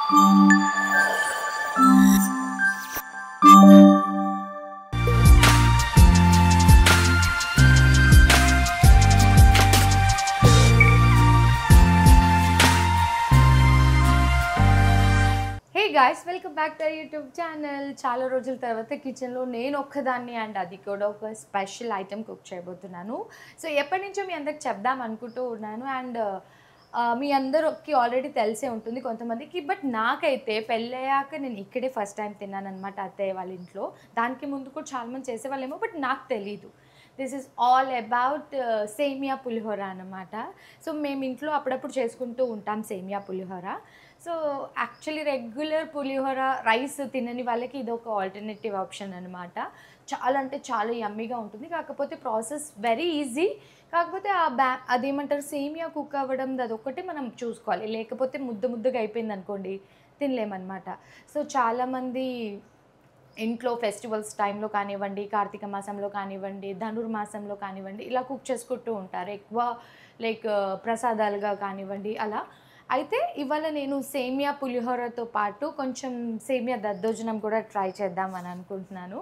guys, welcome back to our YouTube channel. చాలా రోజుల తర్వాత కిచెన్ లో నేను ఒక్కదాన్ని అండ్ అది కూడా ఒక స్పెషల్ ఐటమ్ కుక్ చేయబోతున్నాను. సో ఎప్పటి నుంచో మీ అందరికి చెప్దాం అనుకుంటూ ఉన్నాను అండ్ మీ అందరికి ఆల్రెడీ తెలిసే ఉంటుంది కొంతమందికి. బట్ నాకైతే పెళ్ళయ్యాక నేను ఇక్కడే ఫస్ట్ టైం తిన్నాను అనమాట అత్తయ్య వాళ్ళ ఇంట్లో. దానికి ముందు కూడా చాలామంది చేసేవాళ్ళేమో బట్ నాకు తెలీదు. దిస్ ఈజ్ ఆల్ అబౌట్ సేమియా పులిహోర అన్నమాట. సో మేము ఇంట్లో అప్పుడప్పుడు చేసుకుంటూ ఉంటాం సేమియా పులిహోర. సో యాక్చువల్లీ రెగ్యులర్ పులిహోర రైస్ తినని వాళ్ళకి ఇది ఒక ఆల్టర్నేటివ్ ఆప్షన్ అనమాట. చాలా అంటే చాలా యమ్మీగా ఉంటుంది. కాకపోతే ప్రాసెస్ వెరీ ఈజీ. కాకపోతే అదేమంటారు సేమియా కుక్ అవ్వడం అదొక్కటి మనం చూసుకోవాలి. లేకపోతే ముద్దగా అయిపోయింది అనుకోండి తినలేమన్నమాట. సో చాలామంది ఇంట్లో ఫెస్టివల్స్ టైంలో కానివ్వండి, కార్తీక మాసంలో కానివ్వండి, ధనుర్మాసంలో కానివ్వండి ఇలా కుక్ చేసుకుంటూ ఉంటారు. ఎక్కువ లైక్ ప్రసాదాలుగా కానివ్వండి అలా. అయితే ఇవాళ నేను సేమియా పులిహోరతో పాటు కొంచెం సేమియా దద్దోజనం కూడా ట్రై చేద్దామని అనుకుంటున్నాను.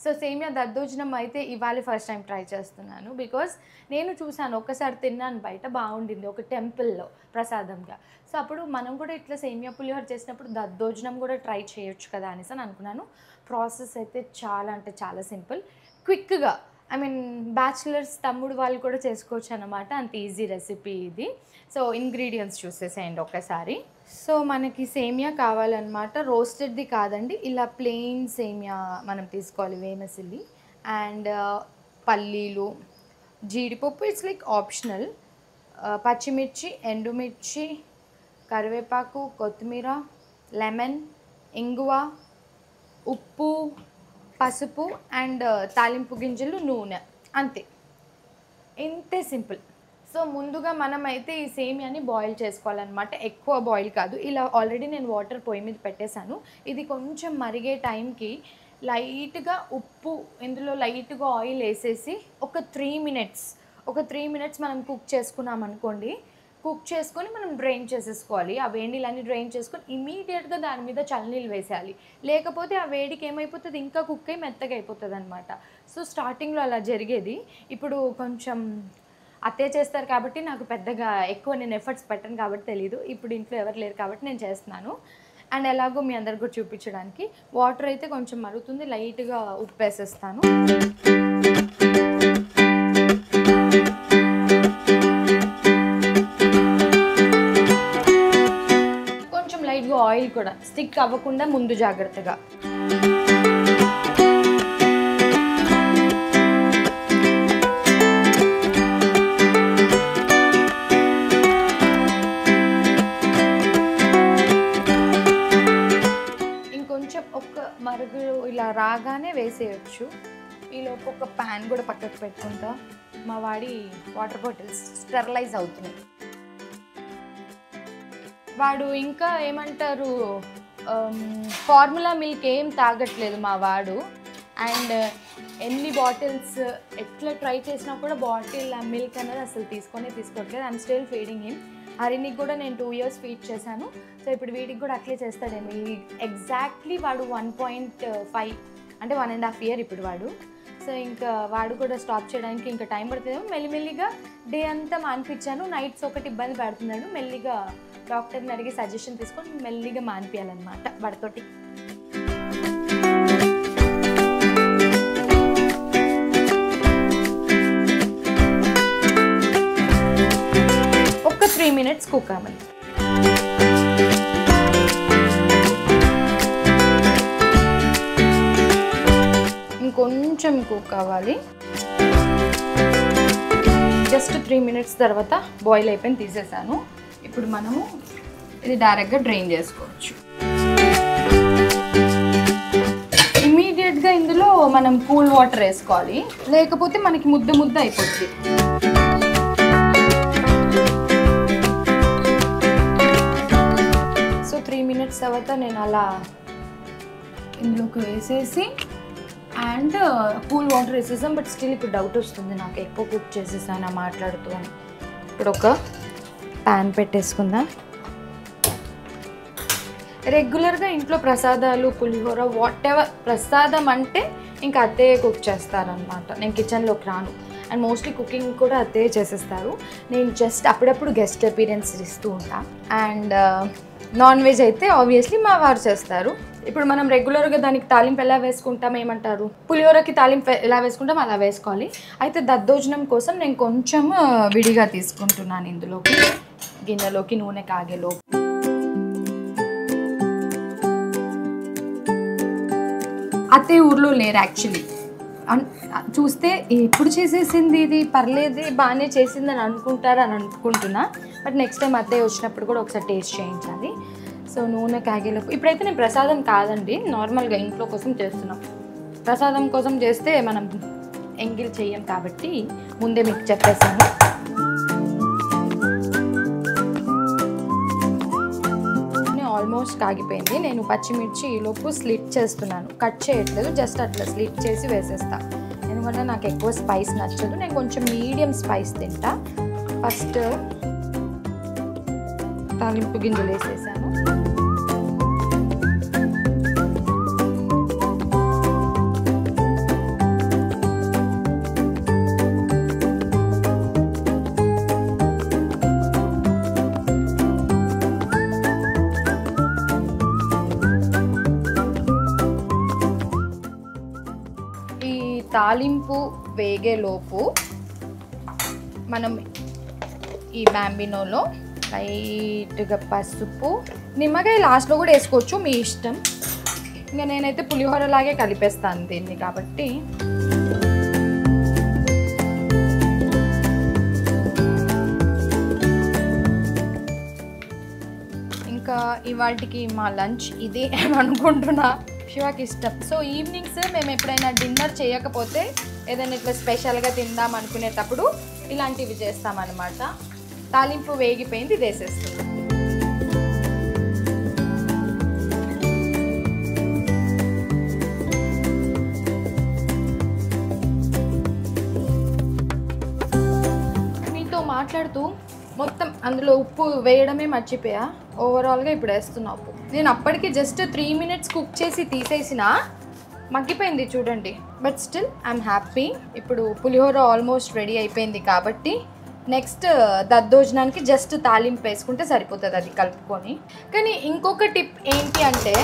సో సేమియా దద్దోజనం అయితే ఇవాళ ఫస్ట్ టైం ట్రై చేస్తున్నాను. బికాజ్ నేను చూసాను, ఒక్కసారి తిన్నాను బయట, బాగుండింది ఒక టెంపుల్లో ప్రసాదంగా. సో అప్పుడు మనం కూడా ఇట్లా సేమియా పులిహోర చేసినప్పుడు దద్దోజనం కూడా ట్రై చేయొచ్చు కదా అనేసి అని అనుకున్నాను. ప్రాసెస్ అయితే చాలా అంటే చాలా సింపుల్, క్విక్గా. ఐ మీన్ బ్యాచిలర్స్ తమ్ముడు వాళ్ళు కూడా చేసుకోవచ్చు అన్నమాట. అంత ఈజీ రెసిపీ ఇది. సో ఇంగ్రీడియంట్స్ చూసేసేయండి ఒక్కసారి. సో మనకి సేమియా కావాలన్నమాట. రోస్టెడ్ది కాదండి, ఇలా ప్లెయిన్ సేమియా మనం తీసుకోవాలి, వేమసిల్లి అండ్ పల్లీలు, జీడిపప్పు, ఇట్స్ లైక్ ఆప్షనల్, పచ్చిమిర్చి, ఎండుమిర్చి, కరివేపాకు, కొత్తిమీర, లెమన్, ఇంగువ, ఉప్పు, పసుపు అండ్ తాలింపు గింజలు, నూనె, అంతే. ఇంతే సింపుల్. సో ముందుగా మనమైతే ఈ సేమియాని బాయిల్ చేసుకోవాలన్నమాట. ఎక్కువ బాయిల్ కాదు, ఇలా ఆల్రెడీ నేను వాటర్ పొయ్యి మీద పెట్టేశాను. ఇది కొంచెం మరిగే టైంకి లైట్గా ఉప్పు, ఇందులో లైట్గా ఆయిల్ వేసేసి ఒక 3 మినిట్స్ మనం కుక్ చేసుకున్నాం అనుకోండి. కుక్ చేసుకొని మనం డ్రైన్ చేసేసుకోవాలి. ఆ వేడిలన్నీ డ్రైన్ చేసుకొని ఇమీడియట్గా దాని మీద చల్లనీళ్ళు వేసేయాలి. లేకపోతే ఆ వేడికి ఏమైపోతుంది, ఇంకా కుక్ అయ్యి మెత్తగా అయిపోతుంది అనమాట. సో స్టార్టింగ్లో అలా జరిగేది. ఇప్పుడు కొంచెం అత్తయ్య చేస్తారు కాబట్టి నాకు పెద్దగా ఎక్కువ నేను ఎఫర్ట్స్ పెట్టను కాబట్టి తెలీదు. ఇప్పుడు ఇంట్లో ఎవరు లేరు కాబట్టి నేను చేస్తున్నాను. అండ్ ఎలాగో మీ అందరికి కూడా చూపించడానికి వాటర్ అయితే కొంచెం మరుగుతుంది. లైట్గా ఉప్పు వేసేస్తాను. కొంచెం లైట్గా ఆయిల్ కూడా స్టిక్ అవ్వకుండా ముందు జాగ్రత్తగా. మరుగు ఇలా రాగానే వేసేయచ్చు. ఈలోపు ఒక ప్యాన్ కూడా పక్కకు పెట్టుకుంటా. మా వాడి వాటర్ బాటిల్స్ స్టెరిలైజ్ అవుతున్నాయి. వాడు ఇంకా ఏమంటారు ఫార్ములా మిల్క్ ఏం తాగట్లేదు మా వాడు. అండ్ ఎన్ని బాటిల్స్ ఎట్లా ట్రై చేసినా కూడా బాటిల్ మిల్క్ అనేది అసలు తీసుకోవట్లేదు. I'm still feeding him. హరినికి కూడా నేను 2 years ఫీడ్ చేశాను. సో ఇప్పుడు వీడికి కూడా అట్లే చేస్తాడేమో. ఎగ్జాక్ట్లీ వాడు 1.5 అంటే 1.5 years ఇప్పుడు వాడు. సో ఇంకా వాడు కూడా స్టాప్ చేయడానికి ఇంకా టైం పడుతుందేమో. మెల్లిమెల్లిగా డే అంతా మానిపించాను. నైట్స్ ఒకటి ఇబ్బంది పెడుతున్నాడు. మెల్లిగా డాక్టర్ని అడిగి సజెషన్ తీసుకొని మెల్లిగా మానిపించాలన్నమాట వాడితోటి. ఒక 3 minutes కుక్ అవ్వాలి. ఇంకొంచెం కుక్ అవ్వాలి. జస్ట్ 3 minutes తర్వాత బాయిల్ అయిపోయింది, తీసేసాను. ఇప్పుడు మనము ఇది డైరెక్ట్గా డ్రైన్ చేసుకోవచ్చు. ఇమీడియట్గా ఇందులో మనం కూల్ వాటర్ వేసుకోవాలి, లేకపోతే మనకి ముద్ద అయిపోతుంది. సో 3 minutes తర్వాత నేను అలా ఇందులోకి వేసేసి అండ్ కూల్ వాటర్ వేసేసాం. బట్ స్టిల్ ఇప్పుడు డౌట్ వస్తుంది నాకు, ఎక్కువ కుక్ చేసేసాను మాట్లాడుతూ అని. ఇప్పుడు ఒక ప్యాన్ పెట్టేసుకుందాం. రెగ్యులర్గా ఇంట్లో ప్రసాదాలు, పులిహోర, వాట్ ఎవర్ ప్రసాదం అంటే ఇంకా అత్తయ్య కుక్ చేస్తారనమాట. నేను కిచెన్లోకి రాను. అండ్ మోస్ట్లీ కుకింగ్ కూడా అత్తయ్య చేసేస్తారు. నేను జస్ట్ అప్పుడప్పుడు గెస్ట్ అపీరెన్స్ ఇస్తూ ఉంటా. అండ్ నాన్ వెజ్ అయితే ఆబ్వియస్లీ మా వారు చేస్తారు. ఇప్పుడు మనం రెగ్యులర్గా దానికి తాలింపు ఎలా వేసుకుంటాం, ఏమంటారు, పులిహోరకి తాలింపు ఎలా వేసుకుంటాం అలా వేసుకోవాలి. అయితే దద్దోజనం కోసం నేను కొంచెం విడిగా తీసుకుంటున్నాను. ఇందులోకి గిన్నెలోకి నూనె కాగేలోపు అత్తయ్య ఊర్లో లేరు యాక్చువల్లీ. చూస్తే ఎప్పుడు చేసేసింది ఇది, పర్లేదు బాగానే చేసిందని అనుకుంటున్నా. బట్ నెక్స్ట్ టైం అత్తయ్య వచ్చినప్పుడు కూడా ఒకసారి టేస్ట్ చేయించాలి. సో నూనె కాగేలోపు ఇప్పుడైతే నేను ప్రసాదం కాదండి, నార్మల్గా ఇంట్లో కోసం చేస్తున్నాం. ప్రసాదం కోసం చేస్తే మనం ఎంగిల్ చెయ్యం కాబట్టి ముందే మీకు చెప్పేసాను. ఆల్మోస్ట్ కాగిపోయింది. నేను పచ్చిమిర్చి ఈలోపు స్లిట్ చేస్తున్నాను, కట్ చేయట్లేదు, జస్ట్ అట్లా స్లిట్ చేసి వేసేస్తా. ఎందుకంటే నాకు ఎక్కువ స్పైస్ నచ్చదు, నేను కొంచెం మీడియం స్పైస్ తింటా. ఫస్ట్ తాలింపు గింజలు వేసేసాను. తాలింపు వేగేలోపు మనం ఈ బ్యాంబినోలో లైట్గా పసుపు, నిమ్మకాయ లాస్ట్లో కూడా వేసుకోవచ్చు, మీ ఇష్టం. ఇంకా నేనైతే పులిహోరలాగే కలిపేస్తాను దీన్ని కాబట్టి. ఇంకా ఇవాళకి మా లంచ్ ఇదే అనుకుంటున్నా. శివాకి ఇష్టం. సో ఈవినింగ్స్ మేము ఎప్పుడైనా డిన్నర్ చేయకపోతే ఏదైనా ఇట్లా స్పెషల్గా తిందాం అనుకునేటప్పుడు ఇలాంటివి చేస్తామన్నమాట. తాలింపు వేగిపోయింది, ఇది వేసేస్తుంది. మీతో మాట్లాడుతూ మొత్తం అందులో ఉప్పు వేయడమే మర్చిపోయా. ఓవరాల్గా ఇప్పుడు వేస్తున్నా ఉప్పు. నేను అప్పటికి జస్ట్ 3 minutes కుక్ చేసి తీసేసిన, మగ్గిపోయింది చూడండి. But still I'm happy. ఇప్పుడు పులిహోర ఆల్మోస్ట్ రెడీ అయిపోయింది కాబట్టి నెక్స్ట్ దద్దోజనానికి జస్ట్ తాలింపు వేసుకుంటే సరిపోతుంది, అది కలుపుకొని. కానీ ఇంకొక టిప్ ఏంటి అంటే,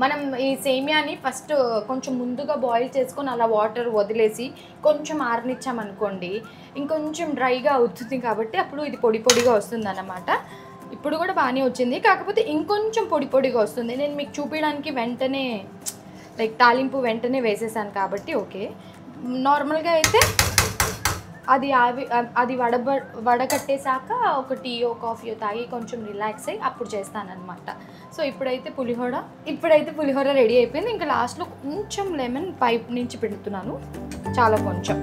మనం ఈ సేమియాని ఫస్ట్ కొంచెం ముందుగా బాయిల్ చేసుకొని అలా వాటర్ వదిలేసి కొంచెం ఆరనిచ్చామనుకోండి, ఇంకొంచెం డ్రైగా అవుతుంది కాబట్టి అప్పుడు ఇది పొడి పొడిగా వస్తుంది అన్నమాట. ఇప్పుడు కూడా బాగానే వచ్చింది, కాకపోతే ఇంకొంచెం పొడి పొడిగా వస్తుంది. నేను మీకు చూపించడానికి వెంటనే లైక్ తాలింపు వెంటనే వేసేసాను కాబట్టి ఓకే. నార్మల్గా అయితే అది వడకట్టేశాక ఒక టీయో కాఫీయో తాగి కొంచెం రిలాక్స్ అయ్యి అప్పుడు చేస్తానన్నమాట. సో ఇప్పుడైతే పులిహోర రెడీ అయిపోయింది. ఇంకా లాస్ట్లో కొంచెం లెమన్ పైప్ నుంచి పెడుతున్నాను, చాలా కొంచెం.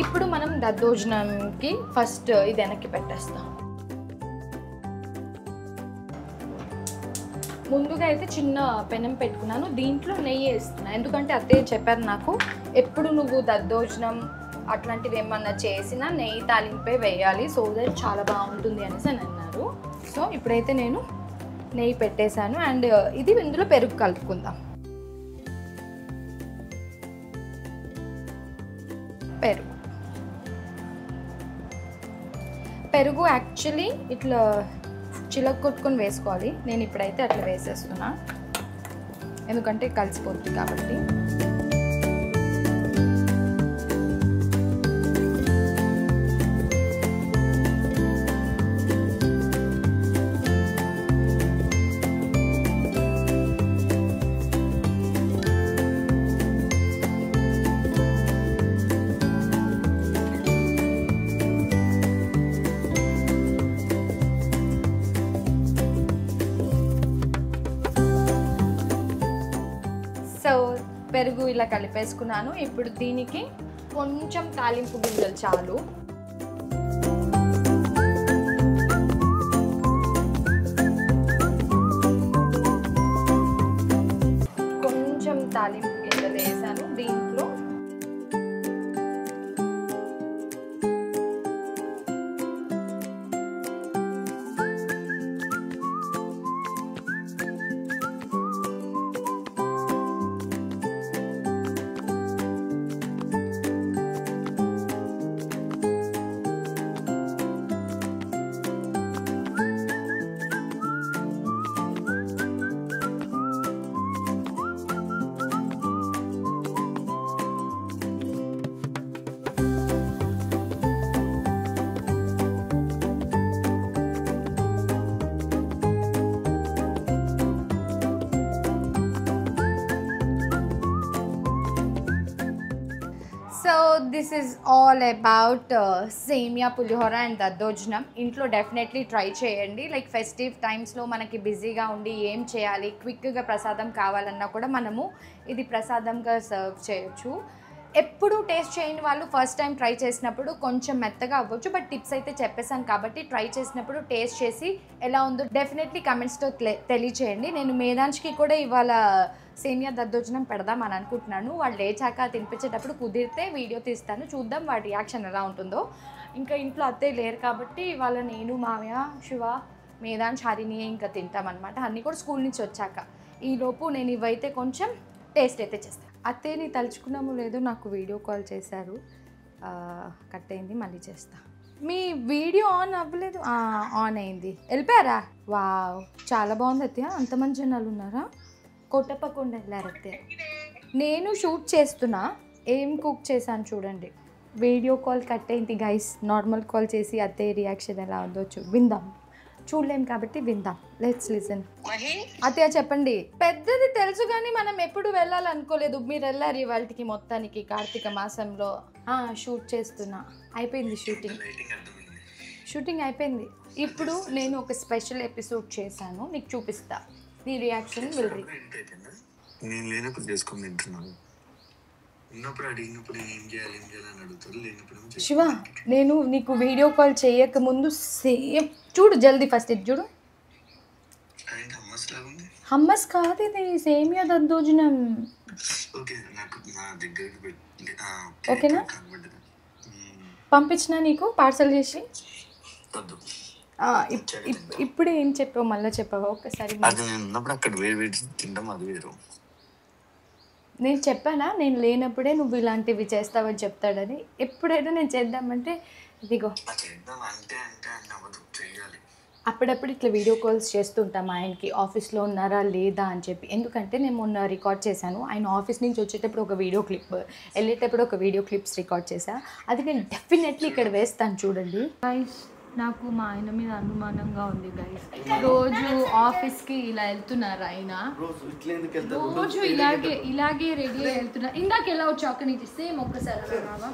ఇప్పుడు మనం దద్దోజనంకి ఫస్ట్ ఇది వెనక్కి పెట్టేస్తాం. ముందుగా అయితే చిన్న పెనం పెట్టుకున్నాను, దీంట్లో నెయ్యి వేస్తున్నాను. ఎందుకంటే అత్తయ్య చెప్పారు నాకు, ఎప్పుడు నువ్వు దద్దోజనం అట్లాంటివి ఏమన్నా చేసినా నెయ్యి తాలింపే వేయాలి, సో దట్ చాలా బాగుంటుంది అనేసి అని అన్నారు. సో ఇప్పుడైతే నేను నెయ్యి పెట్టేశాను. అండ్ ఇది ఇందులో పెరుగు కలుపుకుందాం. పెరుగు యాక్చువల్లీ ఇట్లా చిలక కొట్టుకొని వేసుకోవాలి. నేను ఇప్పుడైతే అట్లా వేసేస్తున్నా, ఎందుకంటే కలిసిపోతుంది కాబట్టి. సో పెరుగు ఇలా కలిపేసుకున్నాను. ఇప్పుడు దీనికి కొంచెం తాలింపు గింజలు చాలు. కొంచెం తాలింపు గింజలు వేసాను. దీంట్లో దిస్ ఈజ్ ఆల్ అబౌట్ సేమియా పులిహోర అండ్ దద్దోజనం. ఇంట్లో డెఫినెట్లీ ట్రై చేయండి. లైక్ ఫెస్టివ్ టైమ్స్లో మనకి బిజీగా ఉండి ఏం చేయాలి, క్విక్గా ప్రసాదం కావాలన్నా కూడా మనము ఇది ప్రసాదంగా సర్వ్ చేయొచ్చు. ఎప్పుడు టేస్ట్ చేయని వాళ్ళు ఫస్ట్ టైం ట్రై చేసినప్పుడు కొంచెం మెత్తగా అవ్వచ్చు, బట్ టిప్స్ అయితే చెప్పేశాను కాబట్టి ట్రై చేసినప్పుడు టేస్ట్ చేసి ఎలా ఉందో డెఫినెట్లీ కమెంట్స్తో తెలియచేయండి. నేను మేధాంష్కి కూడా ఇవాళ సేమియా దద్దోజనం పెడదామని అనుకుంటున్నాను. వాళ్ళు లేచాక తినిపించేటప్పుడు కుదిరితే వీడియో తీస్తాను, చూద్దాం వాడి రియాక్షన్ ఎలా ఉంటుందో. ఇంకా ఇంట్లో అత్తయ్య లేరు కాబట్టి ఇవాళ నేను, మామయ్య, శివ, మేధాంష్, హరిని ఇంకా తింటామన్నమాట. అన్నీ కూడా స్కూల్ నుంచి వచ్చాక. ఈలోపు నేను ఇవైతే కొంచెం టేస్ట్ అయితే చేస్తాను. అత్తయ్యని తలుచుకున్నామో లేదో నాకు వీడియో కాల్ చేశారు, కట్ అయింది, మళ్ళీ చేస్తా. మీ వీడియో ఆన్ అవ్వలేదు? ఆన్ అయింది. వెళ్ళిపోయారా? వావ్, చాలా బాగుంది అత్తయ్య. అంతమంది జనాలు ఉన్నారా? కోటప్పకొండ వెళ్ళారు అత్తయ్య. నేను షూట్ చేస్తున్నా, ఏం కుక్ చేశాను చూడండి. వీడియో కాల్ కట్ అయింది గైస్. నార్మల్ కాల్ చేసి అత్తయ్య రియాక్షన్ ఎలా ఉందో విందాం. చూడలేం కాబట్టి విందాం. Let's listen. అత్తయ్య చెప్పండి. పెద్దది తెలుసు కానీ మనం ఎప్పుడు వెళ్ళాలనుకోలేదు. మీరు వెళ్ళారు ఇవాళకి మొత్తానికి కార్తీక మాసంలో. షూట్ చేస్తున్నా, అయిపోయింది షూటింగ్ అయిపోయింది. ఇప్పుడు నేను ఒక స్పెషల్ ఎపిసోడ్ చేశాను, నీకు చూపిస్తా. నీ రియాక్షన్ విల్ శివ, నేను నీకు వీడియో కాల్ చేయక ముందు సేమ్ చూడు, జల్దీ ఫస్ట్ ఇది చూడు. హమ్మస్ కాదు, ఇది సేమియా దద్దోజనం. ఓకేనా? పంపించినా నీకు పార్సల్ చేసి. ఇప్పుడు ఏం చెప్పావు, మళ్ళీ చెప్పావా ఒకసారి? నేను చెప్పానా నేను లేనప్పుడే నువ్వు ఇలాంటివి చేస్తావని చెప్తాడని. ఎప్పుడైనా నేను చేద్దామంటే ఇదిగో అప్పుడప్పుడు ఇట్లా వీడియో కాల్స్ చేస్తుంటాం ఆయనకి, ఆఫీస్లో ఉన్నారా లేదా అని చెప్పి. ఎందుకంటే నేను మొన్న రికార్డ్ చేశాను, ఆయన ఆఫీస్ నుంచి వచ్చేటప్పుడు ఒక వీడియో క్లిప్, వెళ్ళేటప్పుడు ఒక వీడియో క్లిప్స్ రికార్డ్ చేశాను. అది నేను డెఫినెట్లీ ఇక్కడ వేస్తాను చూడండి. గైస్, నాకు మా ఆయన మీద అనుమానంగా ఉంది గైస్. రోజు ఆఫీస్కి ఇలా వెళ్తున్నారు ఆయన, రోజు ఇలాగే రెడీ అయ్యి వెళ్తున్నారు. ఇందాక ఎలా వచ్చి అక్కడి నుంచి సేమ్ ఒక్కసారి రావా,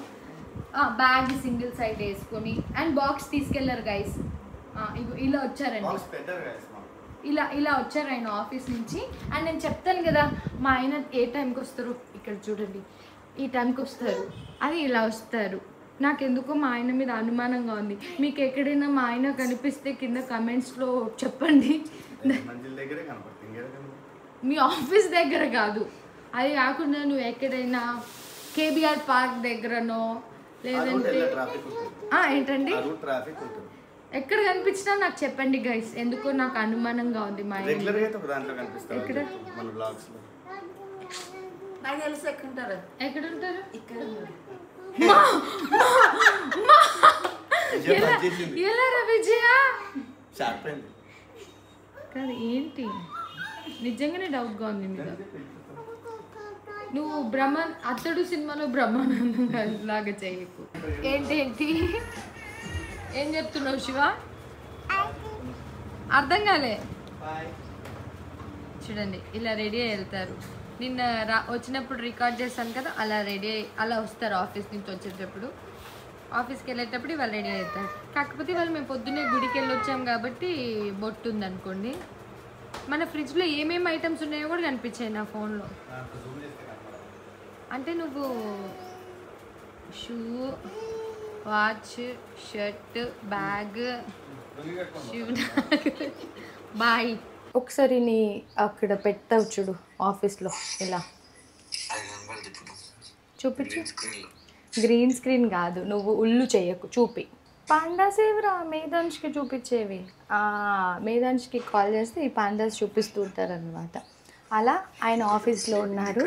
బ్యాగ్ సింగిల్ సైడ్ వేసుకొని అండ్ బాక్స్ తీసుకెళ్లారు గైస్. ఇలా వచ్చారండి, ఇలా వచ్చారు ఆయన ఆఫీస్ నుంచి. అండ్ నేను చెప్తాను కదా మా ఆయన ఏ టైంకి వస్తారు, ఇక్కడ చూడండి ఈ టైంకి వస్తారు, అది ఇలా వస్తారు. నాకెందుకో మా ఆయన మీద అనుమానంగా ఉంది. మీకు ఎక్కడైనా మా ఆయన కనిపిస్తే కింద కమెంట్స్లో చెప్పండి. మీ ఆఫీస్ దగ్గర కాదు, అది కాకుండా నువ్వు ఎక్కడైనా కేబీఆర్ పార్క్ దగ్గరనో లేదంటే ఏంటండి ఎక్కడ కనిపించినా నాకు చెప్పండి గైస్. ఎందుకో నాకు అనుమానంగా ఉంది మా ఆయన. ఎక్కడ ఉంటారు? ఎలా విజయ కాదు ఏంటి, నిజంగానే డౌట్గా ఉంది మీద. నువ్వు అతడు సినిమాలో బ్రహ్మానందం లాగా చేయకు. ఏంటి ఏం చెప్తున్నావు శివ? అర్థం కాలే. చూడండి ఇలా రెడీ అయ్యి వెళ్తారు. నిన్న వచ్చినప్పుడు రికార్డ్ చేశాను కదా, అలా రెడీ అయ్యి అలా వస్తారు ఆఫీస్ నుంచి వచ్చేటప్పుడు. ఆఫీస్కి వెళ్ళేటప్పుడు వాళ్ళు రెడీ అవుతారు. కాకపోతే వాళ్ళు మేము పొద్దున్నే గుడికి వెళ్ళి వచ్చాం కాబట్టి బొట్టు ఉందనుకోండి. మన ఫ్రిడ్జ్లో ఏమేమి ఐటమ్స్ ఉన్నాయో కూడా కనిపించాయి నా ఫోన్లో. అంటే నువ్వు shoe, watch, shirt, bag, boy. ఒకసారి నీ అక్కడ పెట్టావు చూడు ఆఫీస్లో, ఇలా చూపించు. గ్రీన్ స్క్రీన్ కాదు, నువ్వు ఉల్లు చేయకు, చూపి. పాండాస్ ఏవిరా మేధాంష్కి చూపించేవి. మేధాంష్కి కాల్ చేస్తే ఈ పాండాస్ చూపిస్తూ ఉంటారనమాట. అలా ఆయన ఆఫీస్లో ఉన్నారు,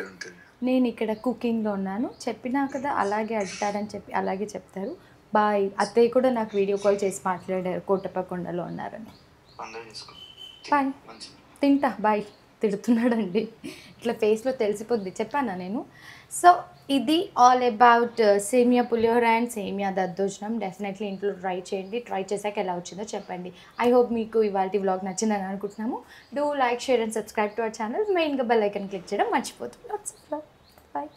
నేను ఇక్కడ కుకింగ్లో ఉన్నాను. చెప్పినా కదా అలాగే అడుగుతారని చెప్పి అలాగే చెప్తారు. బాయ్. అత్తయ్య కూడా నాకు వీడియో కాల్ చేసి మాట్లాడారు, కోటప్పకొండలో ఉన్నారని. బాయ్, తింటా, బాయ్. తిడుతున్నాడండి, ఇట్లా ఫేస్లో తెలిసిపోద్ది, చెప్పానా నేను. సో ఇది ఆల్ అబౌట్ సేమియా పులిహోర అండ్ సేమియా దద్దోజనం. డెఫినెట్లీ ఇంట్లో ట్రై చేయండి. ట్రై చేశాక ఎలా వచ్చిందో చెప్పండి. ఐ హోప్ మీకు ఇవాళ వ్లాగ్ నచ్చిందని అనుకుంటున్నాము. Do like, share and subscribe to our channel. మెయిన్గా బెల్ ఐకన్ క్లిక్ చేయడం మర్చిపోతుంది. బాయ్.